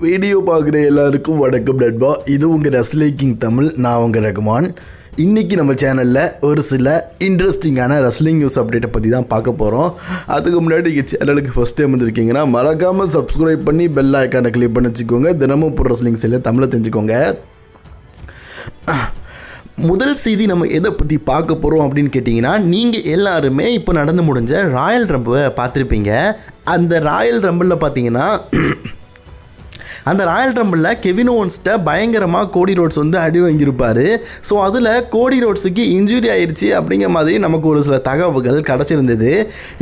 Video பார்க்குற எல்லாருக்கும் வணக்கம் நண்பா. இது உங்கள் ரெஸ்லிங் தமிழ். நான் உங்கள் ரகுமான். இன்றைக்கி நம்ம சேனலில் ஒரு சில இன்ட்ரெஸ்டிங்கான ரெஸ்லிங் நியூஸ் அப்டேட்டை பற்றி தான் பார்க்க போகிறோம். அதுக்கு முன்னாடி நீங்கள் சேனலுக்கு ஃபஸ்ட் டைம் வந்துருக்கீங்கன்னா மறக்காமல் சப்ஸ்கிரைப் பண்ணி பெல் ஐக்கானை கிளிக் பண்ணி வச்சுக்கோங்க. தினமும் இப்போ ரெஸ்லிங் செய்ய தமிழை தெரிஞ்சுக்கோங்க. முதல் செய்தி நம்ம எதை பற்றி பார்க்க போகிறோம் அப்படின்னு கேட்டிங்கன்னா, நீங்கள் எல்லாருமே இப்போ நடந்து முடிஞ்ச ராயல் ரம்பிளை பார்த்துருப்பீங்க. அந்த ராயல் ரம்பிளில் பார்த்தீங்கன்னா அந்த ராயல் ரம்பிளில் கெவின் ஓவன்ஸ்கிட்ட பயங்கரமாக கோடி ரோட்ஸ் வந்து அடி வாங்கியிருப்பார். ஸோ அதில் கோடி ரோட்ஸுக்கு இன்ஜுரி ஆயிடுச்சு அப்படிங்கிற மாதிரி நமக்கு ஒரு சில தகவல்கள் கிடச்சிருந்தது.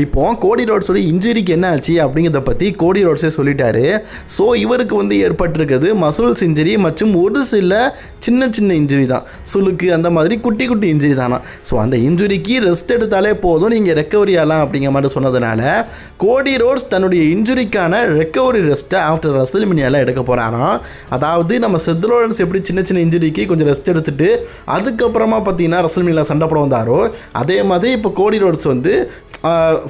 இப்போது கோடி ரோட்ஸோட இன்ஜுரிக்கு என்ன ஆச்சு அப்படிங்கிறத பற்றி கோடி ரோட்ஸே சொல்லிட்டாரு. ஸோ இவருக்கு வந்து ஏற்பட்டிருக்கிறது மசில்ஸ் இன்ஜுரி மற்றும் ஒரு சில சின்ன சின்ன இன்ஜுரி தான், சுளுக்கு அந்த மாதிரி குட்டி குட்டி இன்ஜுரி தானா. ஸோ அந்த இன்ஜுரிக்கு ரெஸ்ட் எடுத்தாலே போதும், நீங்கள் ரெக்கவரி ஆகலாம் அப்படிங்கிற மாதிரி சொன்னதுனால கோடி ரோட்ஸ் தன்னுடைய இன்ஜுரிக்கான ரெக்கவரி ரெஸ்ட்டை ஆஃப்டர் ரெஸ்ல்மேனியாவில் எடுக்க போகிறாராம். அதாவது நம்ம செத் ரோலன்ஸ் எப்படி சின்ன சின்ன இன்ஜுரிக்கு கொஞ்சம் ரெஸ்ட் எடுத்துட்டு அதுக்கப்புறமா பார்த்தீங்கன்னா ரெஸ்ல்மேனியாவில் சண்டை போட வந்தாரோ, அதே மாதிரி இப்போ கோடி ரோட்ஸ் வந்து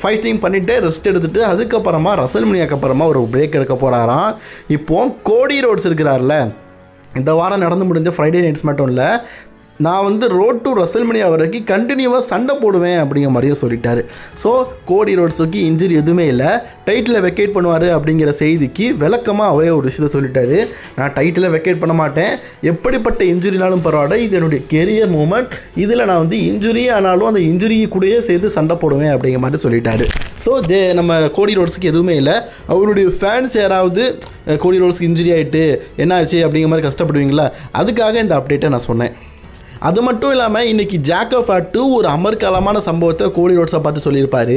ஃபைட்டிங் பண்ணிவிட்டு ரெஸ்ட் எடுத்துகிட்டு அதுக்கப்புறமா ரெஸ்ல்மேனியாக்கு அப்புறமா ஒரு பிரேக் எடுக்க போகிறாராம். இப்போது கோடி ரோட்ஸ் இருக்கிறார்ல, இந்த வாரம் நடந்து முடிஞ்ச ஃப்ரைடே நைட்ஸ் மட்டும் இல்லை, நான் வந்து ரோட் டு ரெஸ்ல்மேனியா வரைக்கும் கண்டினியூவாக சண்டை போடுவேன் அப்படிங்கிற மாதிரியே சொல்லிட்டாரு. ஸோ கோடி ரோட்ஸுக்கு இன்ஜுரி எதுவுமே இல்லை, டைட்டிலை வெக்கேட் பண்ணுவார் அப்படிங்கிற செய்திக்கு விளக்கமாக அவரே ஒரு விஷயத்தை சொல்லிட்டாரு. நான் டைட்டிலை வெக்கேட் பண்ண மாட்டேன், எப்படிப்பட்ட இன்ஜுரினாலும் பரவாயில்ல, இது என்னுடைய கெரியர் மூமெண்ட், இதில் நான் வந்து இன்ஜுரி ஆனாலும் அந்த இன்ஜுரியை கூடயே சேர்த்து சண்டை போடுவேன் அப்படிங்கிற மாதிரி சொல்லிட்டாரு. ஸோ நம்ம கோடி ரோட்ஸுக்கு எதுவுமே இல்லை. அவருடைய ஃபேன்ஸ் யாராவது கோடி ரோட்ஸுக்கு இன்ஜுரி ஆகிட்டு என்ன ஆச்சு அப்படிங்கிற மாதிரி கஷ்டப்படுவீங்களா, அதுக்காக இந்த அப்டேட்டை நான் சொன்னேன். அது மட்டும் இல்லாமல் இன்றைக்கி ஜாக்கப் ஃபேட்டு ஒரு அமர்க்காலமான சம்பவத்தை கோடி ரோட்ஸை பார்த்து சொல்லியிருப்பார்.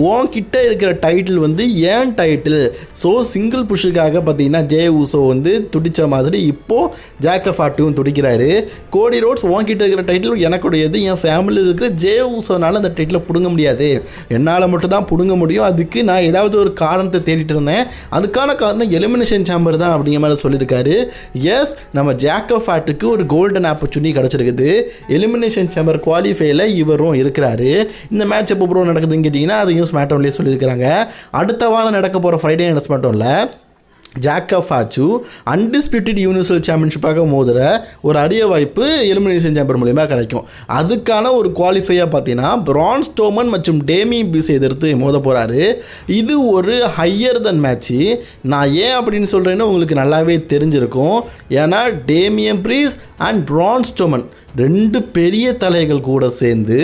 உன்கிட்ட இருக்கிற டைட்டில் வந்து ஏன் டைட்டில், ஸோ சிங்கிள் புஷ்ஷுக்காக பார்த்தீங்கன்னா ஜே ஊசோ வந்து துடித்த மாதிரி இப்போது ஜாக்கப் ஃபேட்டும் துடிக்கிறாரு. கோடி ரோட்ஸ் உன்கிட்ட இருக்கிற டைட்டில் எனக்குடையது, என் ஃபேமிலியில் இருக்கிற ஜே ஊசோனால அந்த டைட்டிலை பிடுங்க முடியாது, என்னால் மட்டும் தான் பிடுங்க முடியும், அதுக்கு நான் ஏதாவது ஒரு காரணத்தை தேடிட்டு இருந்தேன், அதுக்கான காரணம் எலிமினேஷன் சேம்பர் தான் அப்படிங்கிற மாதிரி சொல்லியிருக்காரு. எஸ், நம்ம ஜாக்கப் ஃபேட்டுக்கு ஒரு கோல்டன் ஆப்பர்ச்சுனிட்டி கிடச்சிருக்குது. எலிமினேஷன் சேம்பர் குவாலிஃபைல இவரும் இருக்கிறாரு. இந்த மேட்ச் எப்போ ப்ரோ நடக்குதுன்னு கேட்டிங்கன்னா அதையும் ஸ்மாக்டவுன்லேயே சொல்லியிருக்கிறாங்க. அடுத்த வாரம் நடக்க போகிற ஃப்ரைடே நைட்ஸ் மட்டும் இல்லை, ஜாக்கப் ஃபேட்டு அன்டிஸ்பியூட்டட் யூனிவர்சல் சாம்பியன்ஷிப்பாக மோதுற ஒரு அரிய வாய்ப்பு எலிமினேஷன் சேம்பர் மூலிமா கிடைக்கும். அதுக்கான ஒரு குவாலிஃபையாக பார்த்தீங்கன்னா பிரான் ஸ்ட்ரோமன் மற்றும் டேமியன் ப்ரீஸை எதிர்த்து மோத போகிறாரு. இது ஒரு ஹையர் தன் மேட்ச்சு. நான் ஏன் அப்படின்னு சொல்கிறேன்னு உங்களுக்கு நல்லாவே தெரிஞ்சிருக்கும். ஏன்னா Damian Priest and Braun Strowman ரெண்டு பெரிய தலைகள் கூட சேர்ந்து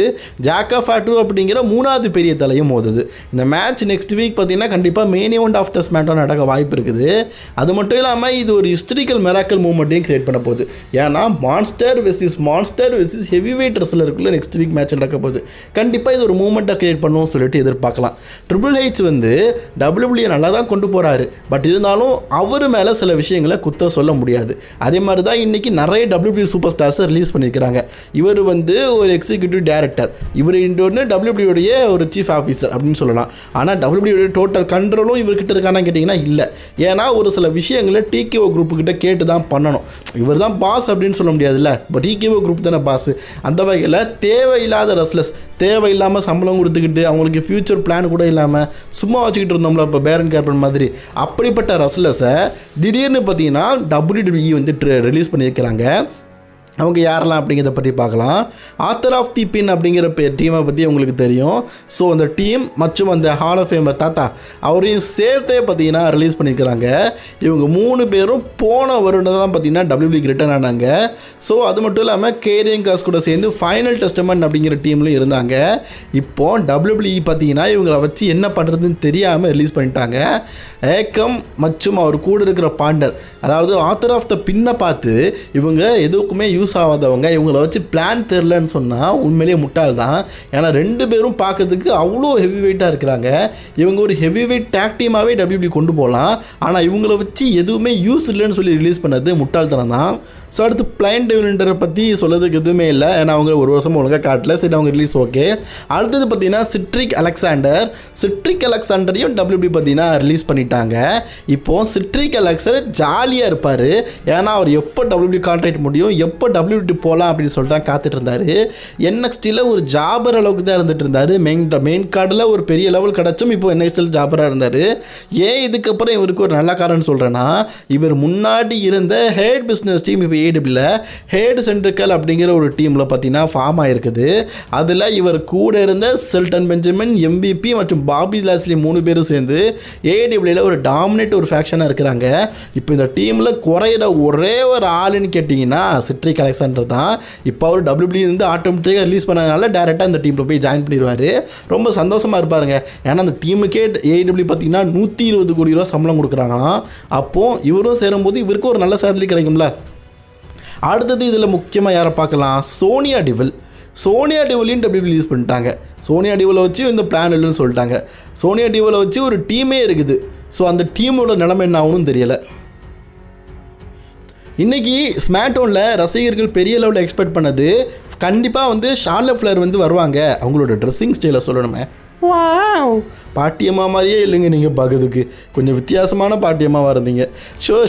ஜாக்கப் ஃபேட்டு அப்படிங்கிற மூணாவது பெரிய தலையும் மோதுது. இந்த மேட்ச் நெக்ஸ்ட் வீக் பார்த்தீங்கன்னா கண்டிப்பாக main event of the SmackDown நடக்க வாய்ப்பு இருக்குது. அது மட்டும் இல்லாமல் இது ஒரு ஹிஸ்டரிக்கல் மிராக்கல் மூமெண்ட்டையும் கிரியேட் பண்ண போகுது. ஏன்னா மான்ஸ்டர் வெர்சஸ் ஹெவி வெயிட் ரெஸ்லருக்குள்ள நெக்ஸ்ட் வீக் மேட்ச் நடக்க போகுது. கண்டிப்பாக இது ஒரு மூமெண்ட்டை கிரியேட் பண்ணணும்னு சொல்லிட்டு எதிர்பார்க்கலாம். ட்ரிபிள் ஹெச் வந்து WWE நல்லா தான் கொண்டு போகிறாரு, பட் இருந்தாலும் அவர் மேலே சில விஷயங்களை குத்த சொல்ல முடியாது. அதே மாதிரி தான் இன்றைக்கி நிறைய WWE சூப்பர் ஸ்டார்ஸை ரிலீஸ் பண்ணியிருக்கிறாங்க. இவர் வந்து ஒரு எக்ஸிக்யூட்டிவ் டைரக்டர், இவர் இன்னொன்று WWE ஒரு சீஃப் ஆஃபீஸர் அப்படின்னு சொல்லலாம். ஆனால் WWE டோட்டல் கண்ட்ரோலும் இவர்கிட்ட இருக்கானா கேட்டிங்கன்னா இல்லை. ஏன்னா ஒரு சில விஷயங்களை டிகேஓ குரூப்புக்கிட்ட கேட்டு தான் பண்ணணும். இவர் தான் பாஸ் அப்படின்னு சொல்ல முடியாதுல்ல, பட் டிகேஓ குரூப் தானே பாஸ். அந்த வகையில் தேவையில்லாத ரெஸ்லர்ஸ், தேவையில்லாமல் சம்பளம் கொடுத்துக்கிட்டு அவங்களுக்கு ஃப்யூச்சர் பிளான் கூட இல்லாமல் சும்மா வச்சுக்கிட்டு இருந்தோம்ல இப்போ பேரன் கேர்பன் மாதிரி, அப்படிப்பட்ட ரெஸ்லர்ஸை திடீர்னு பார்த்தீங்கன்னா WWE வந்து ரிலீஸ் பண்ணியிருக்கிறாங்க. அவங்க யாரெல்லாம் அப்படிங்கிறத பற்றி பார்க்கலாம். ஆத்தர் ஆஃப் தி பின் அப்படிங்கிற டீமை பற்றி உங்களுக்கு தெரியும். ஸோ அந்த டீம் மற்றும் அந்த ஹால் ஆஃப் ஃபேமர் தாத்தா அவரையும் சேர்த்தே பார்த்தீங்கன்னா ரிலீஸ் பண்ணியிருக்கிறாங்க. இவங்க 3 பேரும் போன வருடம் தான் பார்த்தீங்கன்னா WWE ரிட்டர்ன் ஆனாங்க. ஸோ அது மட்டும் இல்லாமல் கேரியன் கிராஸ் கூட சேர்ந்து ஃபைனல் டெஸ்டமெண்ட் அப்படிங்கிற டீம்லையும் இருந்தாங்க. இப்போது WWE பார்த்தீங்கன்னா இவங்களை வச்சு என்ன பண்ணுறதுன்னு தெரியாமல் ரிலீஸ் பண்ணிட்டாங்க. ஏக்கம் மற்றும் அவர் கூட இருக்கிற பார்ட்னர், அதாவது ஆத்தர் ஆஃப் த பின்னை பார்த்து இவங்க எதுக்குமே யூஸ் ஆகாதவங்க, இவங்களை வச்சு பிளான் தெரிலன்னு சொன்னால் உண்மையிலேயே முட்டாள் தான். ஏன்னா 2 பேரும் பார்க்கறதுக்கு அவ்வளோ ஹெவி வெயிட்டாக இருக்கிறாங்க. இவங்க ஒரு ஹெவி வெயிட் டேக் டீமாகவே WWE கொண்டு போகலாம். ஆனால் இவங்களை வச்சு எதுவுமே யூஸ் இல்லைன்னு சொல்லி ரிலீஸ் பண்ணது முட்டாள்தனம் தான். ஸோ அடுத்து பிளைன் டெவிலண்டரை பற்றி சொல்லதுக்கு எதுவுமே இல்லை, ஏன்னா அவங்க ஒரு வருஷம் ஒழுங்காக காட்டல, சரி அவங்க ரிலீஸ் ஓகே. அடுத்தது பார்த்தீங்கன்னா சிட்ரிக் அலெக்சாண்டரையும் WWE பார்த்தீங்கன்னா ரிலீஸ் பண்ணிட்டாங்க. இப்போது சிட்ரிக் அலெக்சாண்டர் ஜாலியாக இருப்பார், ஏன்னா அவர் எப்போ WWE கான்ட்ராக்ட் முடியும், எப்போ WT போகலாம் அப்படின்னு சொல்லிட்டு தான் காத்துட்டு இருந்தார். NXTயில் ஒரு ஜாபர் அளவுக்கு தான் இருந்துட்டு இருந்தார். மெயின் கார்டில் ஒரு பெரிய லெவல் கிடச்சும் இப்போ NXTயில் ஜாபராக இருந்தார். ஏன் இதுக்கப்புறம் இவருக்கு ஒரு நல்ல காரணம் சொல்கிறேன்னா, இவர் முன்னாடி இருந்த ஹேட் பிஸ்னஸ் டீம் இப்போ AEWல ஹேட் சென்ட்ரிக்கல் அப்படிங்கிற ஒரு டீமில் பார்த்தீங்கன்னா ஃபார்ம் ஆகிருக்குது. அதில் இவர் கூட இருந்த செல்டன் பெஞ்சமின், MVP மற்றும் பாபி லாஸ்லி 3 பேரும் சேர்ந்து AEWல ஒரு டாமினேட் ஒரு ஃபேக்ஷனாக இருக்கிறாங்க. இப்போ இந்த டீமில் குறையிற ஒரே ஒரு ஆளுன்னு கேட்டிங்கன்னா சிட்ரிக் அலெக்சாண்டர் தான். இப்போ அவர் WWE இருந்து ஆட்டோமேட்டிக்காக ரிலீஸ் பண்ணதுனால டேரெக்டாக இந்த டீமில் போய் ஜாயின் பண்ணிடுவார். ரொம்ப சந்தோஷமாக இருப்பாருங்க. ஏன்னா அந்த டீமுக்கே AEW பார்த்தீங்கன்னா 120 கோடி ரூபா சம்பளம் கொடுக்குறாங்களாம். அப்போது இவரும் சேரும்போது இவருக்கு ஒரு நல்ல சேலரி கிடைக்கும்ல. அடுத்தது இதில் முக்கியமாக யாரை பார்க்கலாம், சோனியா டிவலையும் WWE ரிலீஸ் பண்ணிட்டாங்க. சோனியா டிவலை வச்சு இந்த பிளான் இல்லைன்னு சொல்லிட்டாங்க. சோனியா டிவலை வச்சு ஒரு டீமே இருக்குது. ஸோ அந்த டீமோட நிலைமை என்ன ஆகணும்னு தெரியலை. இன்றைக்கி ஸ்மாக்டவுனில் ரசிகர்கள் பெரிய லெவலில் எக்ஸ்பெக்ட் பண்ணது கண்டிப்பாக வந்து ஷார்லட் ஃப்ளேர் வந்து வருவாங்க. அவங்களோட ட்ரெஸ்ஸிங் ஸ்டைலை சொல்லணுமே, வாவ் பாட்டியம்மா மாதிரியே இல்லைங்க. நீங்கள் பார்க்கறதுக்கு கொஞ்சம் வித்தியாசமான பாட்டியம்மாவாக இருந்தீங்க.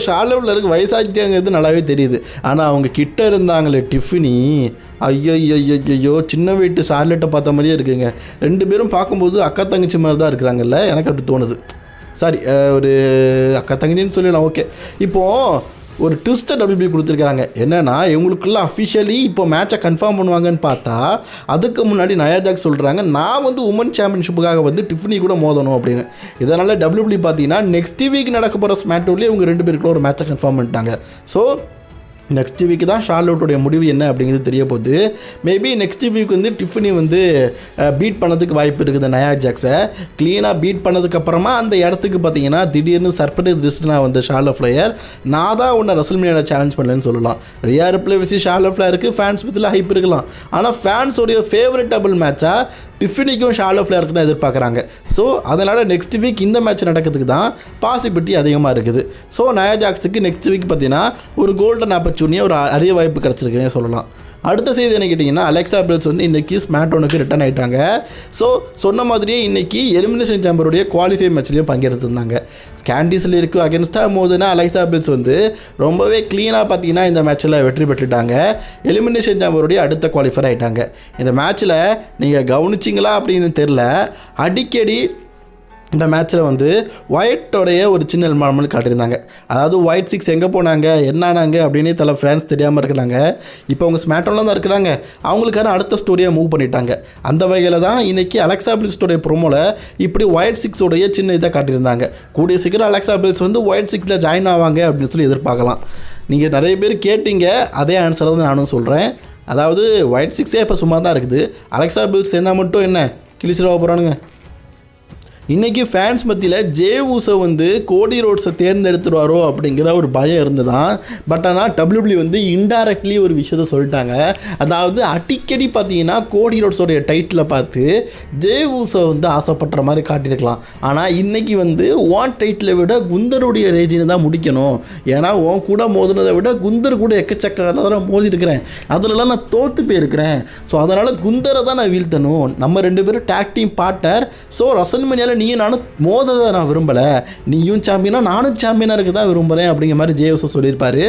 ஷார்லட் ஃப்ளேருக்கு வயசாகிட்டேங்கிறது நல்லாவே தெரியுது. ஆனால் அவங்க கிட்ட இருந்தாங்களே டிஃபினி, ஐயோ சின்ன வீட்டு ஷார்லட்டை பார்த்த மாதிரியே இருக்குங்க. 2 பேரும் பார்க்கும்போது அக்கா தங்கச்சி மாதிரி தான் இருக்கிறாங்கல்ல, எனக்கு அப்படி தோணுது. சாரி, ஒரு அக்கா தங்கச்சின்னு சொல்லலாம். ஓகே, இப்போது ஒரு ட்விஸ்ட்டை WWE கொடுத்துருக்காங்க. என்னென்னா, இவங்களுக்குள்ள அஃபிஷியலி இப்போ மேட்சை கன்ஃபார்ம் பண்ணுவாங்கன்னு பார்த்தா அதுக்கு முன்னாடி நயா ஜாக்ஸ் சொல்கிறாங்க, நான் வந்து உமன் சாம்பியன்ஷிப்புக்காக வந்து டிஃபினி கூட மோதணும் அப்படின்னு. இதனால் WWE பார்த்தீங்கன்னா நெக்ஸ்ட் வீக் நடக்க போகிற ஸ்மாக்டவுன்லேயே இவங்க 2 பேருக்குள்ள ஒரு மேட்சை கன்ஃபார்ம் பண்ணிட்டாங்க. ஸோ நெக்ஸ்ட் வீக் தான் ஷார்லோட்டோடைய முடிவு என்ன அப்படிங்கிறது தெரிய போகுது. மேபி நெக்ஸ்ட் வீக் வந்து டிஃபினி வந்து பீட் பண்ணதுக்கு வாய்ப்பு இருக்குது. நயா ஜாக்ஸை க்ளீனாக பீட் பண்ணதுக்கப்புறமா அந்த இடத்துக்கு பார்த்தீங்கன்னா திடீர்னு சர்ப்ரைஸ் டிஸ்ட்னா வந்து ஷார்லட் ஃப்ளேயர், நான் தான் உன்னை ரெஸ்ல்மேனியாவில் சேலஞ்ச் பண்ணலன்னு சொல்லலாம். ரியா ரிப்ளே விசி ஷார்லட் ஃப்ளேருக்கு ஃபேன்ஸ் பற்றியில் ஹைப் இருக்கலாம். ஆனால் ஃபேன்ஸோடைய ஃபேவரட்டபிள் மேட்சாக டிஃபினிக்கும் ஷார்லட் ஃப்ளேருக்கு தான் எதிர்பார்க்குறாங்க. ஸோ அதனால் நெக்ஸ்ட் வீக் இந்த மேட்ச் நடக்கிறதுக்கு தான் பாசிபிலிட்டி அதிகமாக இருக்குது. ஸோ நயா ஜாக்ஸுக்கு நெக்ஸ்ட் வீக் பார்த்தீங்கன்னா ஒரு கோல்டன் ஆப்பர்ச்சுனிட்டியாக ஒரு அரிய வாய்ப்பு கிடச்சிருக்குன்னே சொல்லலாம். அடுத்த செய்தி என்ன கேட்டிங்கன்னா, அலெக்சா பில்ஸ் வந்து இன்றைக்கி ஸ்மாக்டவுனுக்கு ரிட்டர்ன் ஆகிட்டாங்க. ஸோ சொன்ன மாதிரியே இன்றைக்கி எலிமினேஷன் சாம்பருடைய குவாலிஃபை மேட்ச்லேயும் பங்கெடுத்துருந்தாங்க. கேண்டிஸில் இருக்குது அகேன்ஸ்டாக மோதுனா அலெக்சா பில்ஸ் வந்து ரொம்பவே க்ளீனாக பார்த்தீங்கன்னா இந்த மேட்ச்சில் வெற்றி பெற்றுட்டாங்க. எலிமினேஷன் சாம்பருடைய அடுத்த குவாலிஃபர் ஆகிட்டாங்க. இந்த மேட்ச்சில் நீங்கள் கவனிச்சிங்களா அப்படின்னு தெரில, அடிக்கடி இந்த மேட்ச்சில் வந்து ஒயிட்டோடைய ஒரு சின்ன நார்மல் காட்டியிருந்தாங்க. அதாவது ஒயிட் 6 எங்கே போனாங்க என்னானாங்க அப்படின்னு தலை ஃபேன்ஸ் தெரியாமல் இருக்கிறாங்க. இப்போ அவங்க ஸ்மாக்டவுனில் தான் இருக்கிறாங்க. அவங்களுக்கான அடுத்த ஸ்டோரியாக மூவ் பண்ணிட்டாங்க. அந்த வகையில் தான் இன்றைக்கி அலெக்சா பில்ஸோடைய ப்ரோமோவில் இப்படி ஒயிட் 6 சின்ன இதை காட்டியிருந்தாங்க. கூடிய சீக்கிரம் அலெக்சா பில்ஸ் வந்து ஒயிட் 6 ஜாயின் ஆவாங்க அப்படின்னு சொல்லி எதிர்பார்க்கலாம். நீங்கள் நிறைய பேர் கேட்டீங்க, அதே ஆன்சரை தான் நானும் சொல்கிறேன். அதாவது ஒயிட் 6 இப்போ சும்மா தான் இருக்குது. அலெக்சா பில்ஸ் சேர்ந்தால் மட்டும் என்ன கிழிச்சிட போகிறானுங்க. இன்றைக்கி ஃபேன்ஸ் மத்தியில் ஜே ஊசோ வந்து கோடி ரோட்ஸை தேர்ந்தெடுத்துருவாரோ அப்படிங்கிற ஒரு பயம் இருந்துதான். பட் ஆனால் WWE வந்து இன்டைரக்ட்லி ஒரு விஷயத்த சொல்லிட்டாங்க. அதாவது அடிக்கடி பார்த்தீங்கன்னா கோடி ரோட்ஸோடைய டைட்டிலை பார்த்து ஜே ஊசோ வந்து ஆசைப்படுற மாதிரி காட்டியிருக்கலாம். ஆனால் இன்றைக்கி வந்து ஓன் டைட்டிலை விட குந்தருடைய ரேஜினை தான் முடிக்கணும். ஏன்னா உன் கூட மோதினதை விட குந்தர் கூட எக்கச்சக்க மோதி இருக்கிறேன், அதிலலாம் நான் தோற்று போயிருக்கிறேன். ஸோ அதனால் குந்தரை தான் நான் வீழ்த்தணும். நம்ம 2 பேரும் டேக் டீம் பார்ட்னர். ஸோ ரெஸ்ல்மேனியாவில் நீயும் நானும் மோததை நான் விரும்பலை, நீயும் சாம்பியனா நானும் சாம்பியனாக இருக்க தான் விரும்புகிறேன் அப்படிங்கிற மாதிரி ஜே ஊசோ சொல்லியிருப்பார்.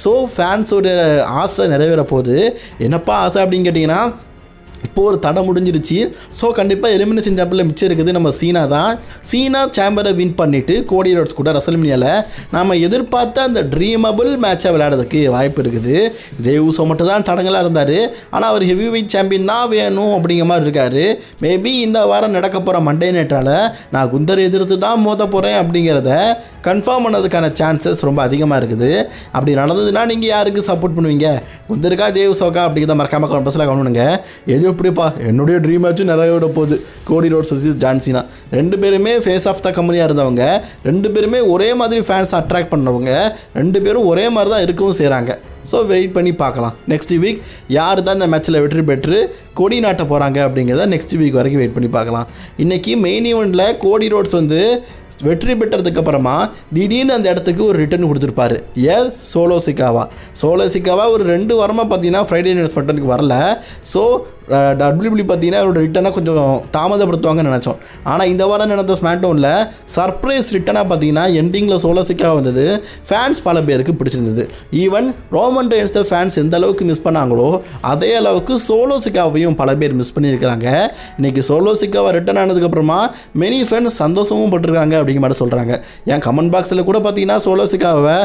ஸோ ஃபேன்ஸோட ஆசை நிறைவேற போகுது. என்னப்பா ஆசை அப்படின்னு கேட்டிங்கன்னா, இப்போது ஒரு தடை முடிஞ்சிருச்சு. ஸோ கண்டிப்பாக எலிமினேஷன் சாம்பியனில் மிச்சம் இருக்குது நம்ம சீனா தான். சீனா சாம்பரை வின் பண்ணிவிட்டு கோடி ரோட்ஸ் கூட ரெஸ்ல்மேனியாவில் நாம் எதிர்பார்த்த அந்த ட்ரீமபிள் மேட்சை விளையாடுறதுக்கு வாய்ப்பு இருக்குது. ஜே ஊசோ மட்டும் தான் தடங்களாக இருந்தார். ஆனால் அவர் ஹெவி வெயிட் சாம்பியன் தான் வேணும் அப்படிங்கிற மாதிரி இருக்கார். மேபி இந்த வாரம் நடக்க போகிற மண்டே நைட்டால் நான் குந்தர் எதிர்த்து தான் மோத போகிறேன் அப்படிங்கிறத கன்ஃபார்ம் பண்ணதுக்கான சான்சஸ் ரொம்ப அதிகமாக இருக்குது. அப்படி நடந்ததுன்னா நீங்கள் யாருக்கு சப்போர்ட் பண்ணுவீங்க, குந்தருக்கா ஜே ஊசோக்கா அப்படிங்கிறத மறக்காமல் கம்பல்சரியாக கவனிங்க. எது எப்படிப்பா என்னுடைய ட்ரீம் மேட்சும் நிறைய போகுது. கோடி ரோட்ஸ் வர்சஸ் ஜான் சீனா 2 பேருமே ஃபேஸ் ஆஃப் த கம்பெனியாக இருந்தவங்க, 2 பேருமே ஒரே மாதிரி ஃபேன்ஸ் அட்ராக்ட் பண்ணுறவங்க, 2 பேரும் ஒரே மாதிரி தான் இருக்கவும் செய்கிறாங்க. ஸோ வெயிட் பண்ணி பார்க்கலாம் நெக்ஸ்ட் வீக் யார் தான் இந்த மேட்ச்சில் வெற்றி பெற்று கொடி நாட்ட போகிறாங்க அப்படிங்கிறத நெக்ஸ்ட் வீக் வரைக்கும் வெயிட் பண்ணி பார்க்கலாம். இன்றைக்கி மெயின் ஈவெண்ட்டில் கோடி ரோட்ஸ் வந்து வெற்றி பெற்றதுக்கப்புறமா திடீர்னு அந்த இடத்துக்கு ஒரு ரிட்டர்ன் கொடுத்துருப்பாரு. சோலோ சிக்காவா ஒரு 2 வாரமாக பார்த்தீங்கன்னா ஃப்ரைடே நைட் ஸ்மாக்டவுனுக்கு வரல. ஸோ WWE பார்த்தீங்கன்னா அவரோட ரிட்டனாக கொஞ்சம் தாமதப்படுத்துவாங்கன்னு நினச்சோம். ஆனால் இந்த வாரம் நடந்த ஸ்மாக்டவுனில் சர்ப்ரைஸ் ரிட்டனாக பார்த்தீங்கன்னா எண்டிங்கில் சோலோ சிக்கா வந்தது ஃபேன்ஸ் பல பேருக்கு பிடிச்சிருந்தது. ஈவன் ரோமன் ரெயின்ஸை ஃபேன்ஸ் எந்த அளவுக்கு மிஸ் பண்ணாங்களோ அதே அளவுக்கு சோலோ சிக்காவையும் பல பேர் மிஸ் பண்ணியிருக்கிறாங்க. இன்றைக்கி சோலோ சிக்காவை ரிட்டன் ஆனதுக்கப்புறமா மெனி ஃபேன்ஸ் சந்தோஷமும் பட்டிருக்காங்க அப்படிங்கிற மாதிரி சொல்கிறாங்க. என் கமெண்ட் பாக்ஸில் கூட பார்த்தீங்கன்னா சோலோ சிக்காவை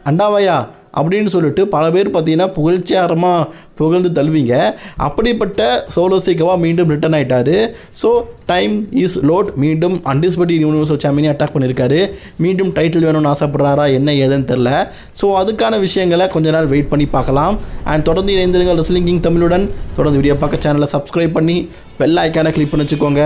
அண்டாவையா அப்படின்னு சொல்லிட்டு பல பேர் பார்த்தீங்கன்னா புகழ்ச்சியாரமாக புகழ்ந்து தள்ளுவீங்க. அப்படிப்பட்ட சோலோ சிக்காவா மீண்டும் ரிட்டர்ன் ஆகிட்டார். So time is load. மீண்டும் அன்டிஸ்பியூட்டட் யூனிவர்சல் சாம்பியனை அட்டாக் பண்ணியிருக்காரு. மீண்டும் டைட்டில் வேணும்னு ஆசைப்படுறாரா என்ன ஏதுன்னு தெரில. ஸோ அதுக்கான விஷயங்களை கொஞ்ச நாள் வெயிட் பண்ணி பார்க்கலாம். அண்ட் தொடர்ந்து இணைந்திருங்கள் ரெஸ்லிங் கிங் தமிழுடன். தொடர்ந்து வீடியோ பார்க்க சேனலை சப்ஸ்கிரைப் பண்ணி பெல் ஐக்கானை கிளிக் பண்ணி வச்சுக்கோங்க.